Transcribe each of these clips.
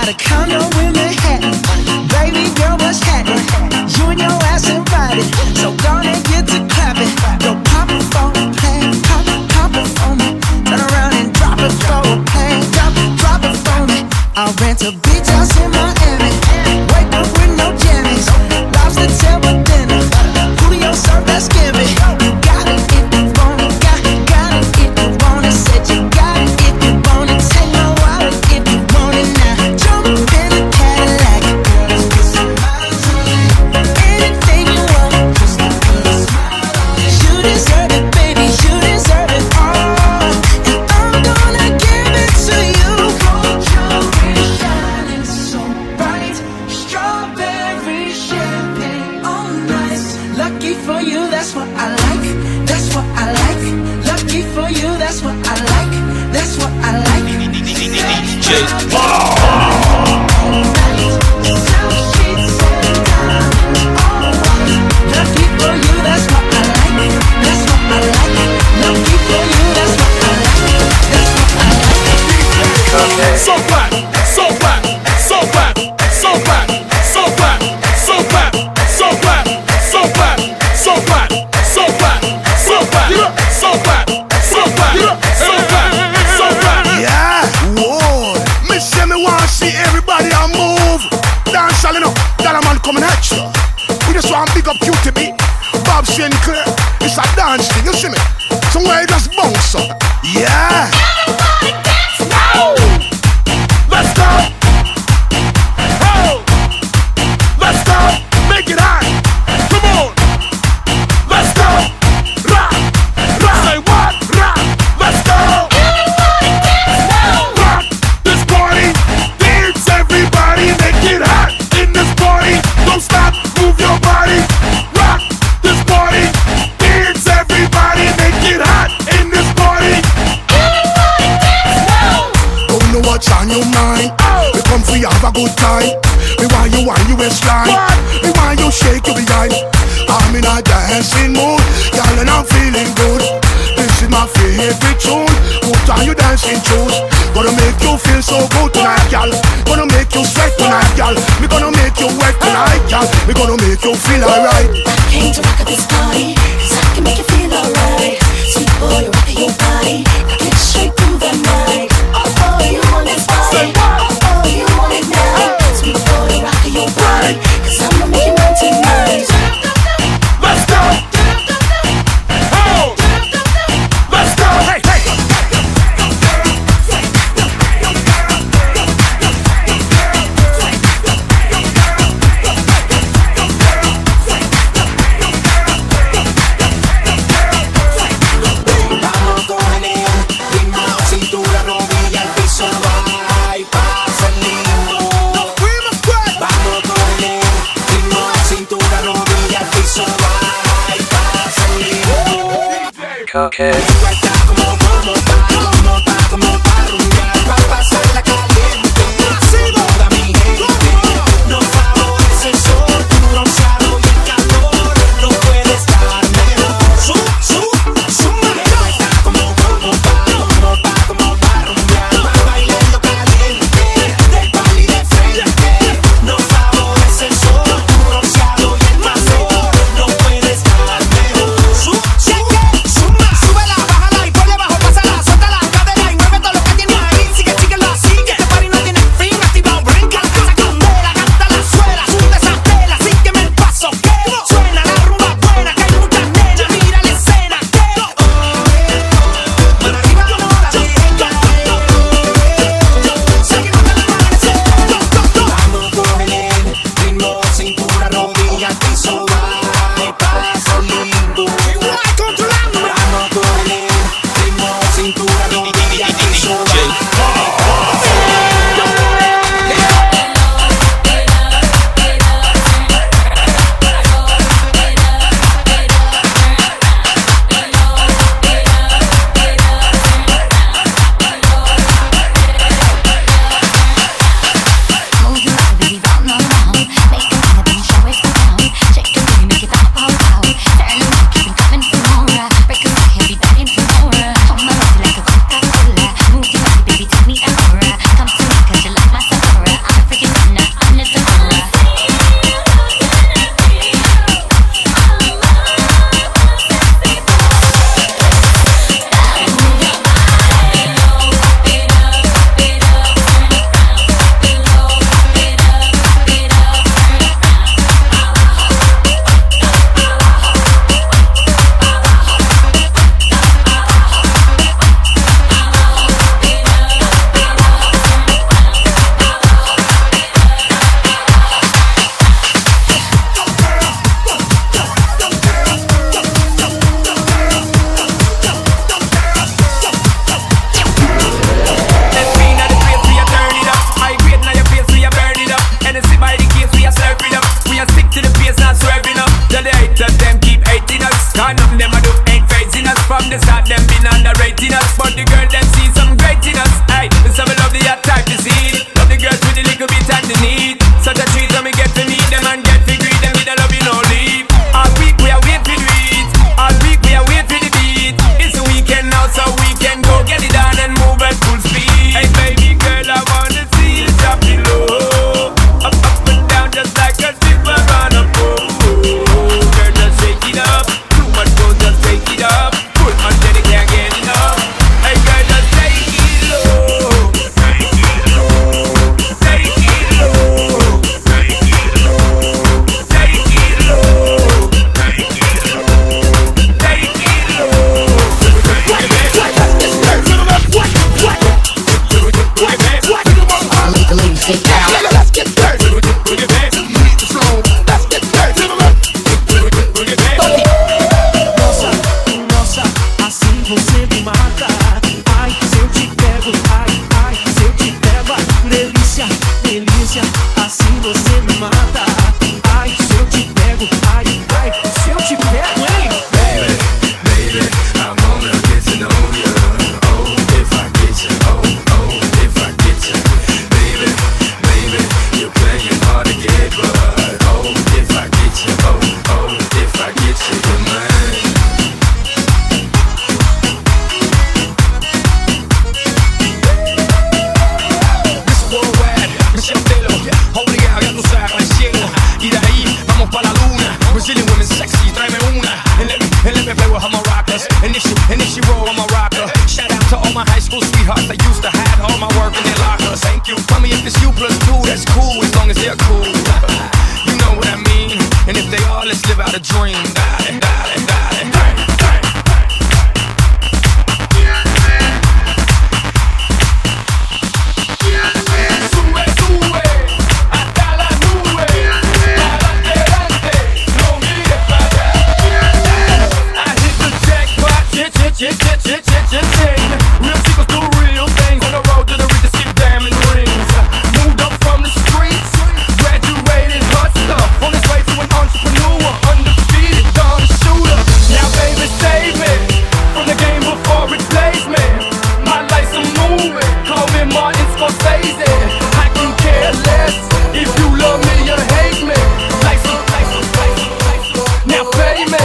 got a condo in Manhattan. Baby girl, what's happening? You and your ass invited, so gonna get to clapping. Go pop it for a plan, pop it for me. Turn around and drop it for a plan, drop it for me. I'll rent a beach house in Miami. Wake up with no jammies. Lobster tail for dinner. Julio serve Thanksgiving. You got it if you want it. Got it if you want it. Said you got it if you want it. Take my wallet if you want it now. Jump in a Cadillac. Girl, let's get some miles on it. Anything you want, just to put a smile on it. You deserve it, baby. You deserve it all. And I'm gonna give it to you. Gold jewelry shining so bright. Strawberry champagne all night. Lucky for you, that's what I like. That's what I like. Lucky for you, that's what I like. That's what I like. Lucky for you, that's what I like. That's what I like. Lucky for you, that's what I like. That's what I like. So black, so black, so black, so black, so black, so black, so black, so black, so black, so black, so black, so black, so black, so black, so black. Yeah, whoa. Me say me want see everybody a move. Dance all enough, that a man coming at you. We just want big up QTB, Bob Sinclair. It's a dance thing, you see me? Somewhere you just bounce up. Yeah. Everybody dance now. Let's go. Oh, let's go. Make it hot. Come on. Let's go. Rock, rock. Say what? Rock. Let's go. Everybody dance now. Rock this party. Dance everybody. Make it hot in this party. Don't stop. Move your body. Rock this party. Dance everybody. Make it hot in this party. Everybody dance now. Don't know what's on your mind. We come for you have a good time. Me want you on your waistline. Me want you shake your behind. I'm in a dancing mood, girl, and I'm feeling good. This is my favorite tune. Put on your dancing shoes. Gonna make you feel so good tonight, girl. Gonna make you sweat tonight, girl. Me gonna make you wet tonight, girl. Me gonna make you feel alright. I came to rock at this party, 'cause I can make you feel alright. Sweet boy, you're rocking your body. I get straight through the night. Oh, you want this body. Oh, you want it now. Sweet boy, you're rocking your body. 'Cause I'm gonna make you mine tonight. Let's go. Oh, let's go. Hey, hey. Vamos con él, ritmo, cintura, rodilla, al piso, va y pasa el lindo. Vamos con él, ritmo, cintura, rodilla, al piso, va y pasa el lindo. Está como pa' rumbear, pa' pasarla caliente. Toda mi gente nos favorece el sol, tu bronceado y el calor. No puede estar mejor. Suma. Está como pa' rumbear, pa' bailando caliente. Del pal y de frente nos favorece el sol, tu bronceado y el calor. No puede estar mejor. Suma. Súbela, bájala y ponle bajo, pásala, suéltala, cadera y mueve todo lo que tiene ahí. them been underrating us, but the girl them see some great in us. Aye, some love the hot type to see. Love the girls with a little bit and the need. Such a treat when we get to meet them and get to greet them with a love you no leave. All week we are wait for the beat. All week we are wait for the beat. It's the weekend now, so we can go get it done and move at full speed. Hey baby girl, I wanna see you drop it low. Up, up and down just like a zipper on a pole. Girl, just shake it up. Too much gold, just take it up. Put on till they can't get enough. Hey girl, just take it low. Take it low. Take it low. Take it low. Take it low. Take it low. Take it low. I'll make the ladies get down. Let's get dirty. Meet the flow. Let's get dirty. Nossa, nossa, assim você me mata. Ai, se eu te pego, ai, ai, se eu te pego, ai, delícia, delícia, assim você me mata. Ai, se eu te pego, ai, ai, se eu te pego, hein? Baby, I wanna get to know you. Oh, if I get you, oh, if I get you. Baby, you're playing hard to get, but oh, if I get you, oh, if I get you, you're mine. This worldwide, Michelle Telo, holy out, ya tú sabes, al cielo. Y de ahí vamos pa' la luna. Brazilian women sexy, tráeme una. And let me play with her maracas. And if she roll, I'm a rocker. Shout out to all my high school sweethearts that used to hide all my work in their lockers. Thank you. Tell me if it's you plus two, that's cool as long as they're cool. You know what I mean. And if they are, let's live out a dream. Dale, dale, dale. Sube, sube, hasta la nube. Para adelante, no mires para atrás. I hit the jackpot, ching. Real chicos do real things. On the road to the riches, skip diamond rings. Moved up from the streets, graduated hustler. On his way to an entrepreneur, undefeated, dawn shooter. Now baby, save me from the game before it plays me. My life's a movie, call me Martin Scorsese. I can care less if you love me or hate me. Life's a now pay me.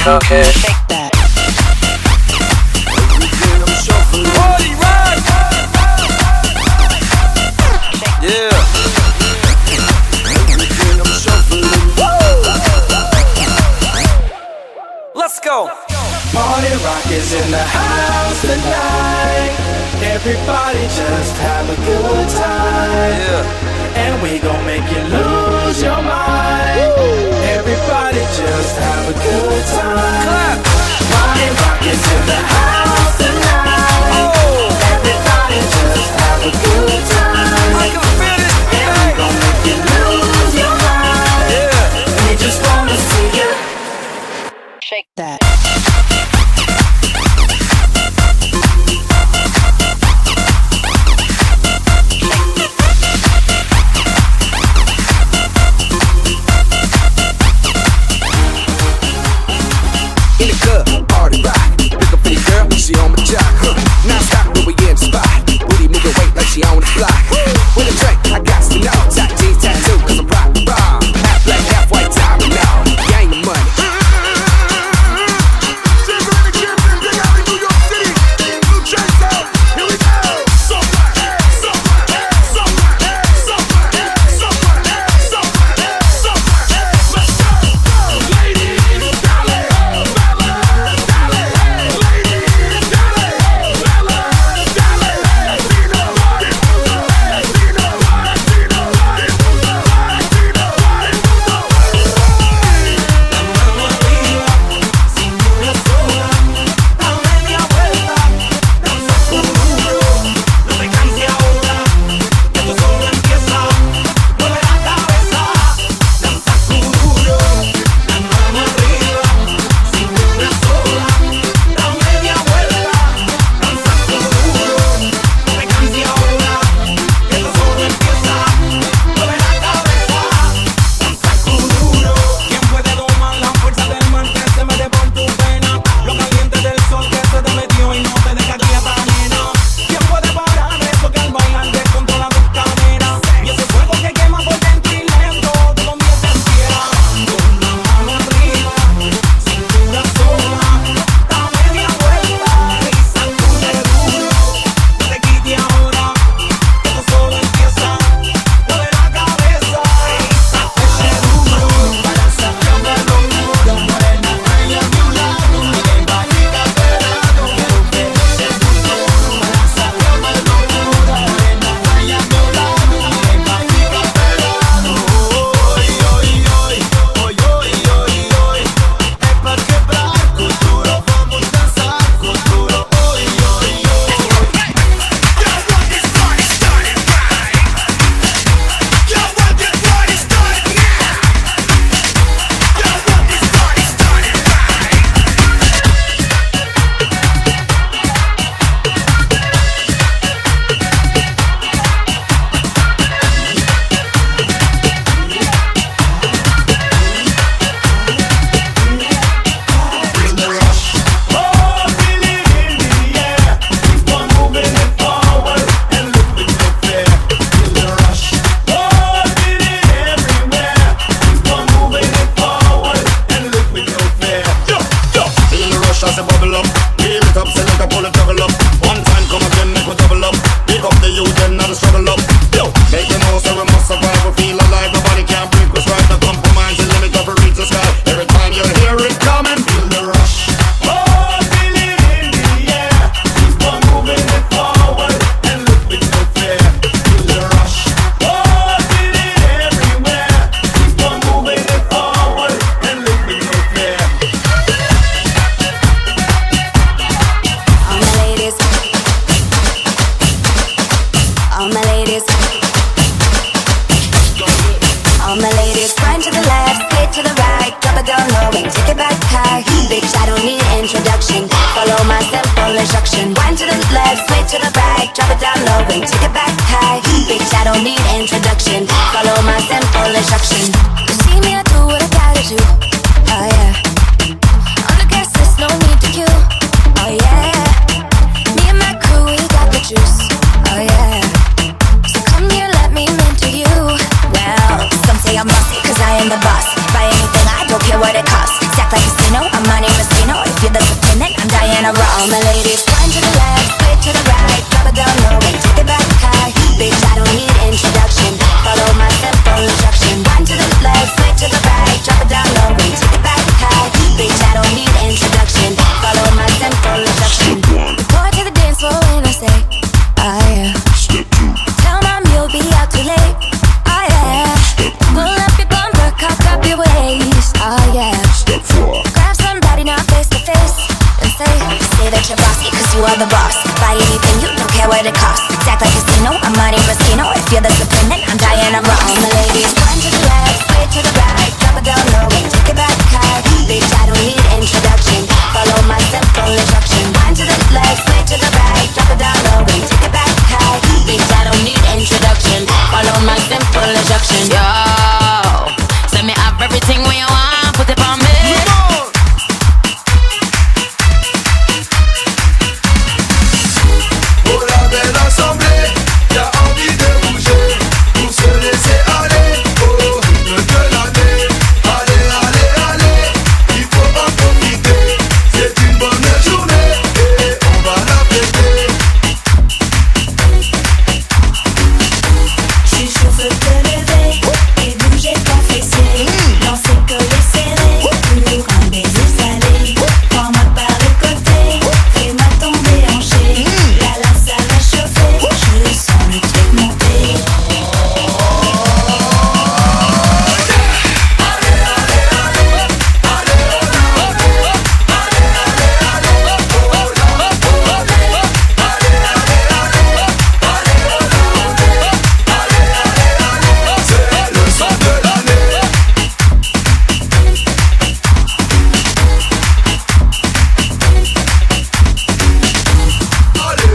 Okay. Shake that. Party rock. is in the house tonight. Everybody just have a good time. And we gon' make you lose your mind. Everybody just have a good time. Party rock is in the house tonight. Everybody just have a good time. And we gon' make you lose your mind. We just wanna see you Shake that. in the club, party rock. Looking for your girl, she on my jock. Now stop when we in the spot. Booty moving weight like she on the block. With a drink, I got to know. Tattoo, tattoo, cause I'm rock, rock. Half black, half white, diamond now. Gang of money. All my ladies, wind to the left, sway to the right, drop it down low and take it back high. Bitch, I don't need introduction. Follow my simple instruction. Wind to the left, sway to the right, drop it down low and take it back high. Bitch, I don't need introduction. Follow my simple instruction. stacked like casino. I'm Monte Moschino. If you're the dependent, I'm Diana Ross. All the ladies, one to the left, sway to the right, drop it down low, take it back high. Bitch, I don't need introduction. Follow my simple instruction. One to the left, sway to the right, drop it down low, take it back high. Bitch, I don't need introduction. Follow my simple instruction. Yo, let me have everything when you want. Put it on me. Pour la belle assemblée, y'a envie de bouger, pour se laisser aller au rythme de l'année. Allez, allez, allez, il faut en profiter, c'est une bonne journée et on va la fêter. J'suis chaud, feu te lever et bouger ton fessier. Danser, coller, serré pour un baiser salé. Prends-moi par le côté, fais-moi tomber en chair. Là, ça va chauffer, je sens le truc monter. C'est le son de l'année. Allez,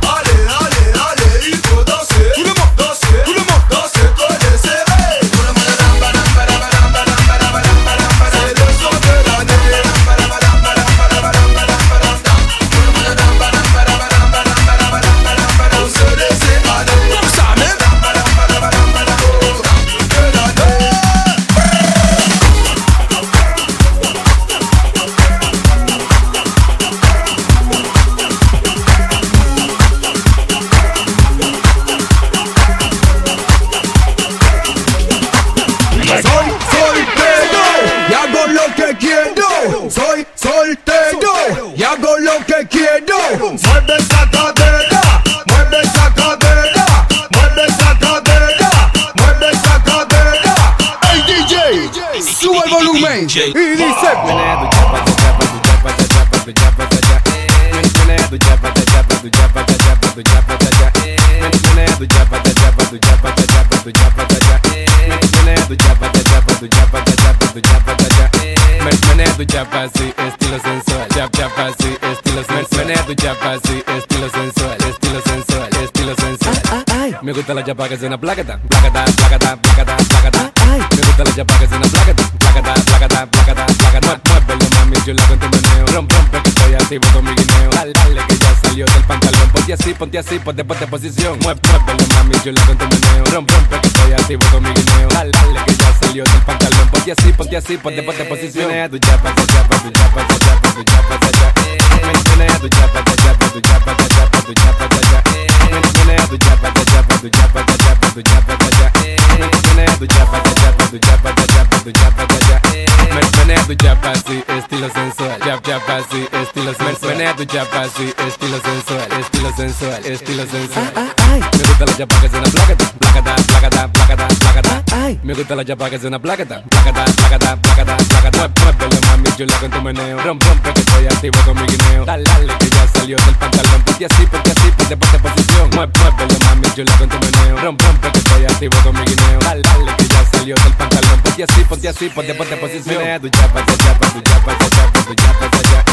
allez, allez, allez, il faut danser. Tout le monde, danser, tout le monde, danser, coller, serré. Tout le monde, c'est le son de l'année. Pour se laisser aller. Pour ça même. Soy soltero y hago lo que quiero. Soy soltero y hago lo que quiero. Mueve esa cadera, mueve esa cadera, mueve esa cadera, mueve esa cadera. Hey DJ, sube el volumen y dice. Menea tu chapa así, estilo sensual. Chapa así, estilo sensual. Menea tu chapa así, estilo sensual. Estilo sensual, estilo sensual. Me gusta la chapa que suena placata, placata, placata, placata, placata. Me gusta la chapa que suena placata, placata, placata, placata, placata. Muévelo mami chula con tu meneo. Rompe que estoy activo con mi guineo. Dale, dale que ya salió del pantalón. Ponte así, ponte posición. Muévelo mami chula con tu meneo. Rompe que estoy activo con mi guineo. Dale, dale que ya salió del pantalón. Ponte así, ponte posición. Menea tu chapa, tu chapa, tu chapa, tu chapa, tu chapa, tu chapa. Menea tu chapa, tu chapa, tu chapa, tu chapa, tu chapa, tu chapa. Menea tu chapa, tu chapa, tu chapa, tu chapa, tu chapa, tu chapa. Menea tu chapa, tu chapa, tu chapa, tu chapa, tu chapa, tu chapa. Menea tu chapa así, estilo sensual. Chapa así, estilo sensual. Menea tu chapa así, estilo sensual. Estilo sensual, estilo sensual. Me gusta la chapa que suena placata, placata, placata, placata, placata. Me gusta la chapa que suena placata, placata, placata, placata, placata. Muévelo mami chula con tu meneo. Rompe que estoy activo con mi guineo. Dale, dale que ya salió del pantalón. Ponte así, ponte posición. Muévelo mami chula con tu meneo. Rompe que estoy activo con mi guineo. Dale, dale que ya salió del pantalón. Ponte así, ponte posición. Menea tu chapa, tu chapa, tu chapa, tu chapa, tu chapa, tu chapa.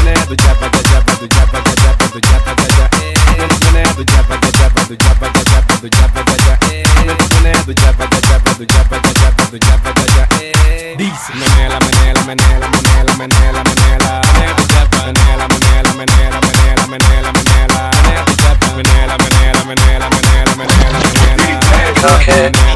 Menea tu chapa, tu chapa, tu chapa, tu chapa, tu chapa, tu chapa. Menea tu chapa, tu chapa, tu chapa, tu chapa, tu chapa, tu chapa. Menea tu chapa, tu chapa, tu chapa, tu chapa, tu chapa, tu chapa. Dice menela, menela, menela, menela, menela, menela. Menea tu chapa, menela, menela, menela, menela, menela, menela. Menea tu chapa, menela, menela, menela, menela, menela, menela. Okay.